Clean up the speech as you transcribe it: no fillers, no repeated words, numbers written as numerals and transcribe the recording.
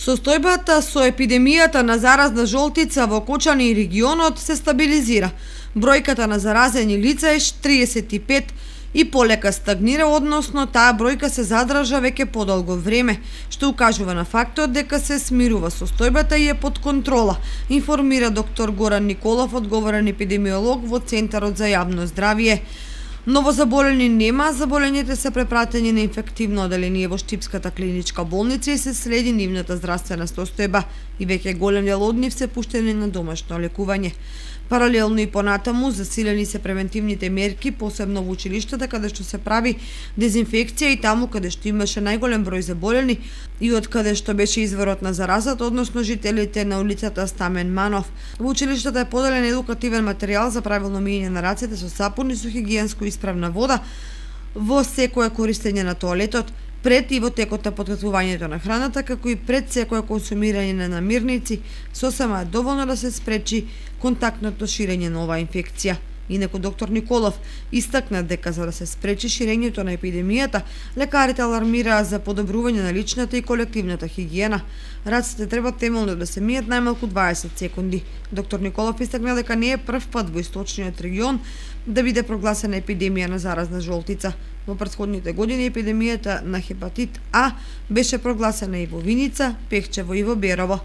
Состојбата со епидемијата на заразна жолтица во Кочани и регионот се стабилизира. Бројката на заразени лица е 35 и полека стагнира, односно таа бројка се задржа веќе подолго време, што укажува на фактот дека се смирува состојбата и е под контрола, информира доктор Горан Николов, одговорен епидемиолог во Центарот за јавно здравје. Новозаболени нема, заболените се препратени на инфективно оделение во Штипската клиничка болница и се следи нивната здравствена состојба и веќе голем дел од нив се пуштени на домашно лекување. Паралелно и понатаму засилени се превентивните мерки, посебно во училиштата каде што се прави дезинфекција и таму каде што имаше најголем број заболени и од каде што беше изворот на заразата, односно жителите на улицата Стамен Манов. Во училиштата е поделен едукативен материјал за правилно миење на рацете со сапун и со хигиенско исправна вода во секое користење на тоалетот, пред и во текот на подготвувањето на храната, како и пред секое консумирање на намирници, сосема е доволно да се спречи контактното ширење на оваа инфекција. Инаку доктор Николов истакна дека за да се спречи ширењето на епидемијата, лекарите алармираа за подобрување на личната и колективната хигиена. Рацете треба темелно да се мијат најмалку 20 секунди. Доктор Николов истакна дека не е прв пат во источниот регион да биде прогласена епидемија на заразна жолтица. Во претходните години епидемијата на хепатит А беше прогласена и во Виница, Пехчево и во Берово.